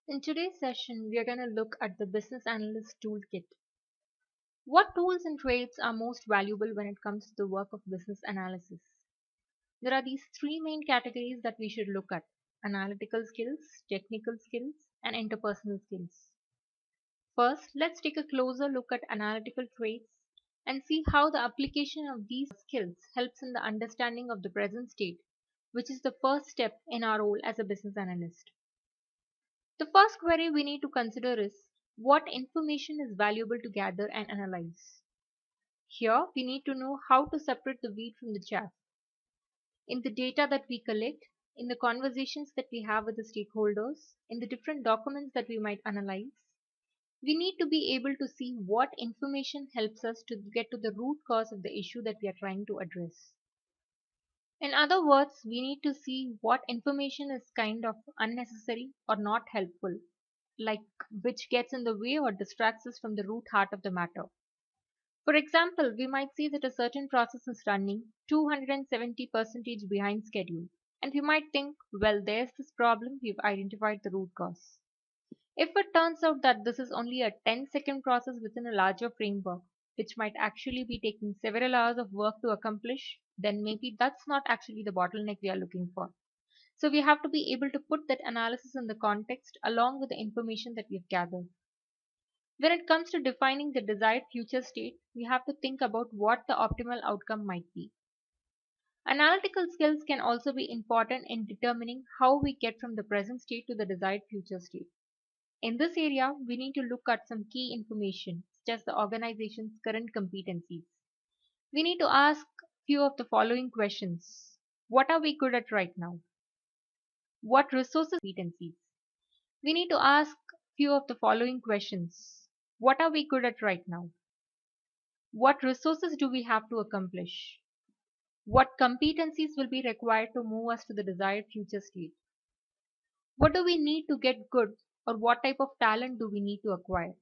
In today's session, we are going to look at the Business Analyst Toolkit. What tools and traits are most valuable when it comes to the work of business analysis? There are these three main categories that we should look at: analytical skills, technical skills, and interpersonal skills. First, let's take a closer look at analytical traits and see how the application of these skills helps in the understanding of the present state, which is the first step in our role as a business analyst. The first query we need to consider is what information is valuable to gather and analyze. Here, we need to know how to separate the wheat from the chaff. In the data that we collect, in the conversations that we have with the stakeholders, in the different documents that we might analyze, we need to be able to see what information helps us to get to the root cause of the issue that we are trying to address. In other words, we need to see what information is kind of unnecessary or not helpful, like which gets in the way or distracts us from the root heart of the matter. For example, we might see that a certain process is running 270% behind schedule, and we might think, well, there's this problem, we've identified the root cause. If it turns out that this is only a 10-second process within a larger framework, which might actually be taking several hours of work to accomplish, then maybe that's not actually the bottleneck we are looking for. So we have to be able to put that analysis in the context along with the information that we've gathered. When it comes to defining the desired future state, we have to think about what the optimal outcome might be. Analytical skills can also be important in determining how we get from the present state to the desired future state. In this area, we need to look at some key information, such as the organization's current competencies. We need to ask few of the following questions. What are we good at right now? What resources competencies? We need to ask few of the following questions. What are we good at right now? What resources do we have to accomplish? What competencies will be required to move us to the desired future state? What do we need to get good, or what type of talent do we need to acquire?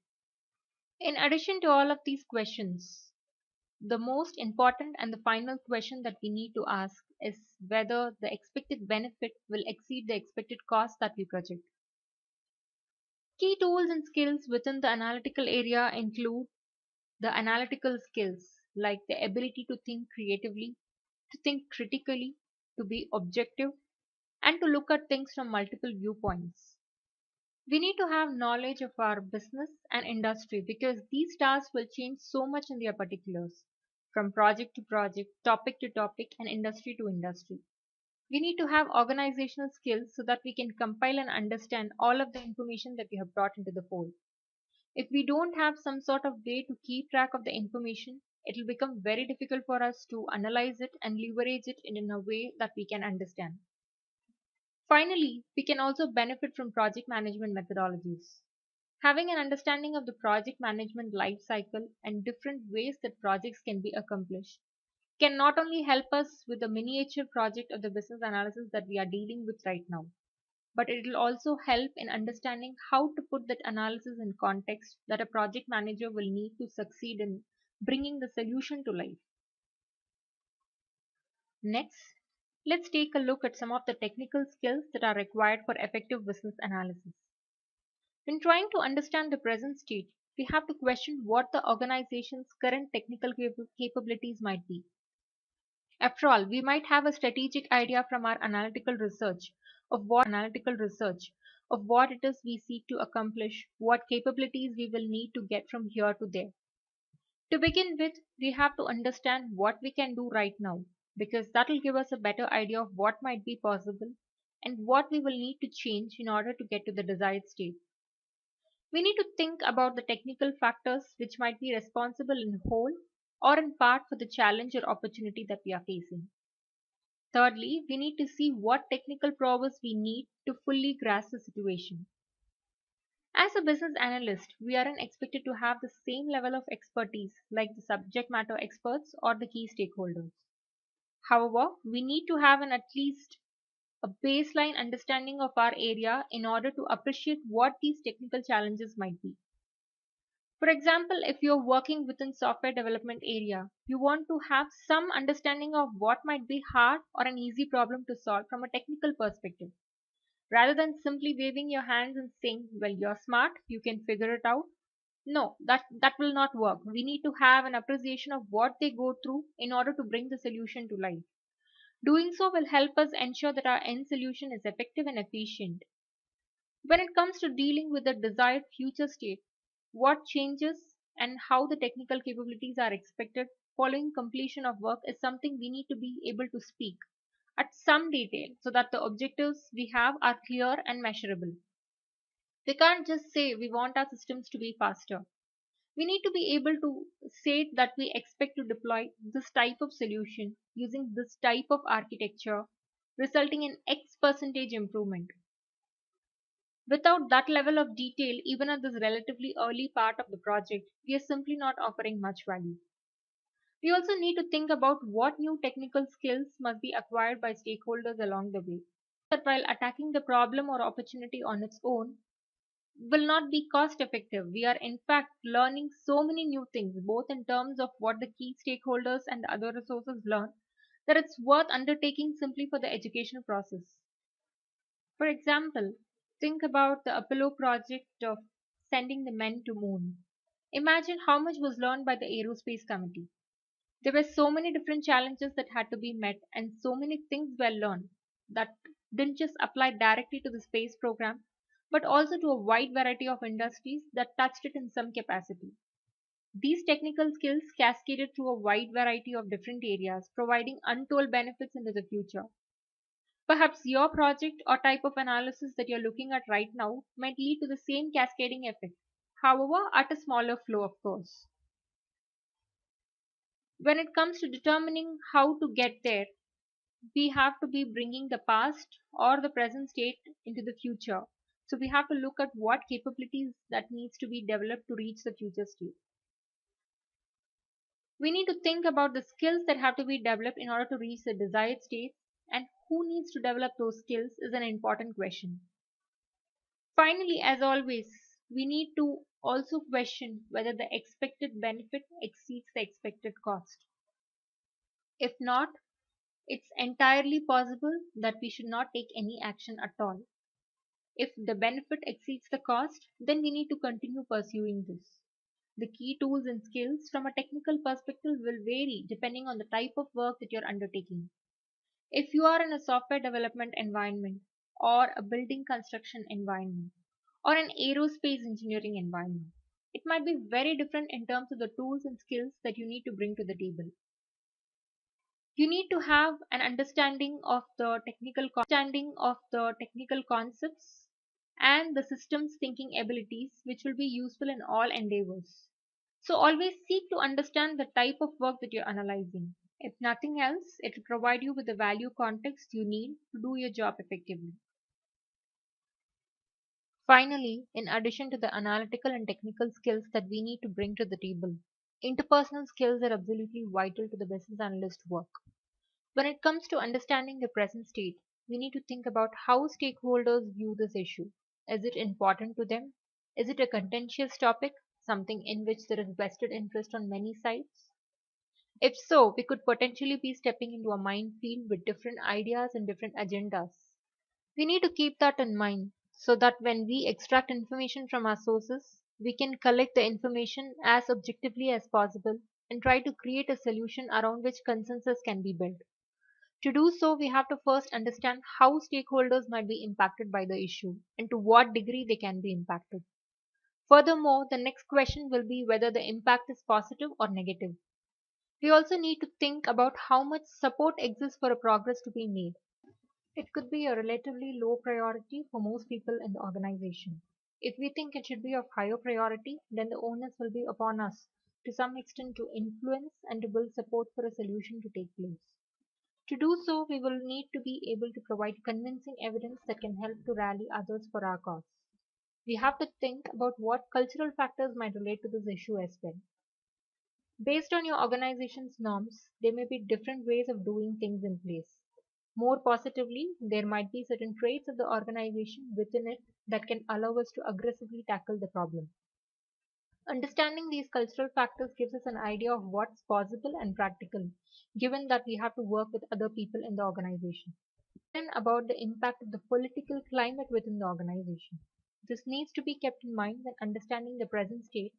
In addition to all of these questions, the most important and the final question that we need to ask is whether the expected benefit will exceed the expected cost that we project. Key tools and skills within the analytical area include the analytical skills like the ability to think creatively, to think critically, to be objective, and to look at things from multiple viewpoints. We need to have knowledge of our business and industry because these tasks will change so much in their particulars, from project to project, topic to topic, and industry to industry. We need to have organizational skills so that we can compile and understand all of the information that we have brought into the fold. If we don't have some sort of way to keep track of the information, it will become very difficult for us to analyze it and leverage it in a way that we can understand. Finally, we can also benefit from project management methodologies. Having an understanding of the project management life cycle and different ways that projects can be accomplished can not only help us with the miniature project of the business analysis that we are dealing with right now, but it will also help in understanding how to put that analysis in context that a project manager will need to succeed in bringing the solution to life. Next, let's take a look at some of the technical skills that are required for effective business analysis. When trying to understand the present state, we have to question what the organization's current technical capabilities might be. After all, we might have a strategic idea from our analytical research of what it is we seek to accomplish, what capabilities we will need to get from here to there. To begin with, we have to understand what we can do right now because that will give us a better idea of what might be possible and what we will need to change in order to get to the desired state. We need to think about the technical factors which might be responsible in whole or in part for the challenge or opportunity that we are facing. Thirdly, we need to see what technical prowess we need to fully grasp the situation. As a business analyst, we aren't expected to have the same level of expertise like the subject matter experts or the key stakeholders. However, we need to have at least a baseline understanding of our area in order to appreciate what these technical challenges might be. For example, if you're working within software development area, you want to have some understanding of what might be hard or an easy problem to solve from a technical perspective. rather than simply waving your hands and saying, well, you're smart, you can figure it out. No, that will not work. We need to have an appreciation of what they go through in order to bring the solution to life. Doing so will help us ensure that our end solution is effective and efficient. When it comes to dealing with the desired future state, what changes and how the technical capabilities are expected following completion of work is something we need to be able to speak at some detail so that the objectives we have are clear and measurable. We can't just say we want our systems to be faster. We need to be able to say that we expect to deploy this type of solution using this type of architecture, resulting in X percentage improvement. Without that level of detail, even at this relatively early part of the project, we are simply not offering much value. We also need to think about what new technical skills must be acquired by stakeholders along the way. That while attacking the problem or opportunity on its own will not be cost effective. We are in fact learning so many new things, both in terms of what the key stakeholders and the other resources learn, that it's worth undertaking simply for the educational process. For example, think about the Apollo project of sending the men to moon. Imagine how much was learned by the Aerospace Committee. There were so many different challenges that had to be met, and so many things were learned that didn't just apply directly to the space program, but also to a wide variety of industries that touched it in some capacity. These technical skills cascaded through a wide variety of different areas, providing untold benefits into the future. Perhaps your project or type of analysis that you're looking at right now might lead to the same cascading effect, however, at a smaller flow, of course. When it comes to determining how to get there, we have to be bringing the past or the present state into the future. So we have to look at what capabilities that needs to be developed to reach the future state. We need to think about the skills that have to be developed in order to reach the desired state, and who needs to develop those skills is an important question. Finally, as always, we need to also question whether the expected benefit exceeds the expected cost. If not, it's entirely possible that we should not take any action at all. If the benefit exceeds the cost, then we need to continue pursuing this. The key tools and skills from a technical perspective will vary depending on the type of work that you're undertaking. If you are in a software development environment, or a building construction environment, or an aerospace engineering environment, it might be very different in terms of the tools and skills that you need to bring to the table. You need to have an understanding of the technical concepts and the systems thinking abilities which will be useful in all endeavors. So always seek to understand the type of work that you're analyzing. If nothing else, it will provide you with the value context you need to do your job effectively. Finally, in addition to the analytical and technical skills that we need to bring to the table, interpersonal skills are absolutely vital to the business analyst work. When it comes to understanding the present state, we need to think about how stakeholders view this issue. Is it important to them? Is it a contentious topic, something in which there is vested interest on many sides? If so, we could potentially be stepping into a minefield with different ideas and different agendas. We need to keep that in mind so that when we extract information from our sources, we can collect the information as objectively as possible and try to create a solution around which consensus can be built. To do so, we have to first understand how stakeholders might be impacted by the issue and to what degree they can be impacted. Furthermore, the next question will be whether the impact is positive or negative. We also need to think about how much support exists for a progress to be made. It could be a relatively low priority for most people in the organization. If we think it should be of higher priority, then the onus will be upon us to some extent to influence and to build support for a solution to take place. To do so, we will need to be able to provide convincing evidence that can help to rally others for our cause. We have to think about what cultural factors might relate to this issue as well. Based on your organization's norms, there may be different ways of doing things in place. More positively, there might be certain traits of the organization within it that can allow us to aggressively tackle the problem. Understanding these cultural factors gives us an idea of what's possible and practical, given that we have to work with other people in the organization. Then about the impact of the political climate within the organization. This needs to be kept in mind when understanding the present state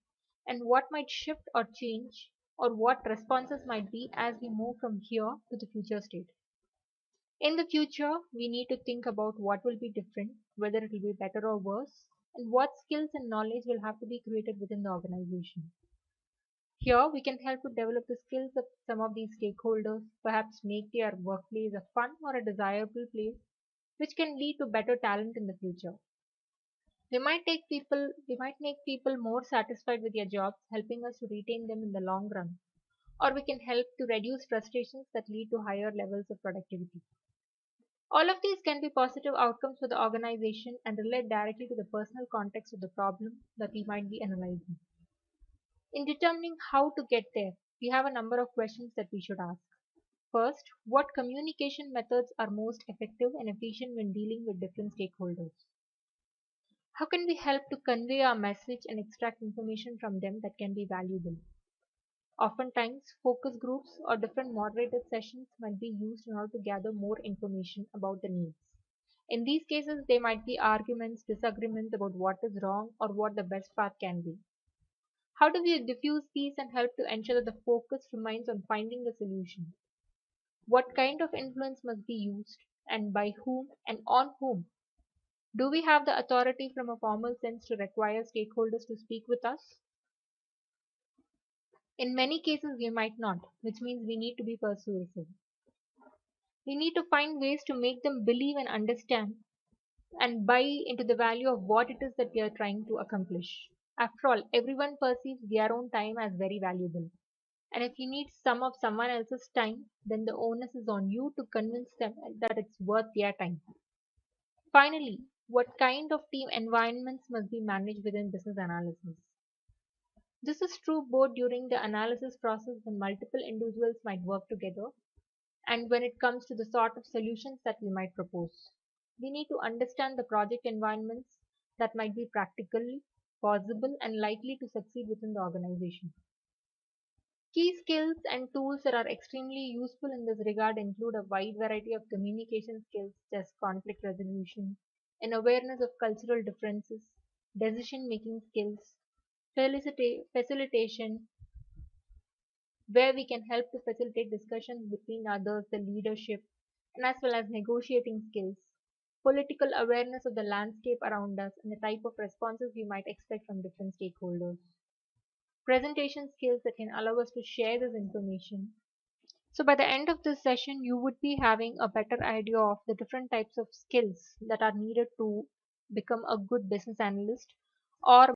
and what might shift or change or what responses might be as we move from here to the future state. In the future, we need to think about what will be different, whether it will be better or worse, and what skills and knowledge will have to be created within the organization. Here, we can help to develop the skills of some of these stakeholders, perhaps make their workplace a fun or a desirable place, which can lead to better talent in the future. We might make people more satisfied with their jobs, helping us to retain them in the long run. Or we can help to reduce frustrations that lead to higher levels of productivity. All of these can be positive outcomes for the organization and relate directly to the personal context of the problem that we might be analyzing. In determining how to get there, we have a number of questions that we should ask. First, what communication methods are most effective and efficient when dealing with different stakeholders? How can we help to convey our message and extract information from them that can be valuable? Oftentimes, focus groups or different moderated sessions might be used in order to gather more information about the needs. In these cases, there might be arguments, disagreements about what is wrong or what the best path can be. How do we diffuse these and help to ensure that the focus remains on finding a solution? What kind of influence must be used and by whom and on whom? Do we have the authority from a formal sense to require stakeholders to speak with us? In many cases, we might not, which means we need to be persuasive. We need to find ways to make them believe and understand and buy into the value of what it is that we are trying to accomplish. After all, everyone perceives their own time as very valuable. And if you need some of someone else's time, then the onus is on you to convince them that it's worth their time. Finally, what kind of team environments must be managed within business analysis? This is true both during the analysis process when multiple individuals might work together and when it comes to the sort of solutions that we might propose. We need to understand the project environments that might be practically possible and likely to succeed within the organization. Key skills and tools that are extremely useful in this regard include a wide variety of communication skills such as conflict resolution, an awareness of cultural differences, decision making skills, facilitation, where we can help to facilitate discussions between others, the leadership, and as well as negotiating skills, political awareness of the landscape around us, and the type of responses we might expect from different stakeholders, presentation skills that can allow us to share this information. So, by the end of this session, you would be having a better idea of the different types of skills that are needed to become a good business analyst or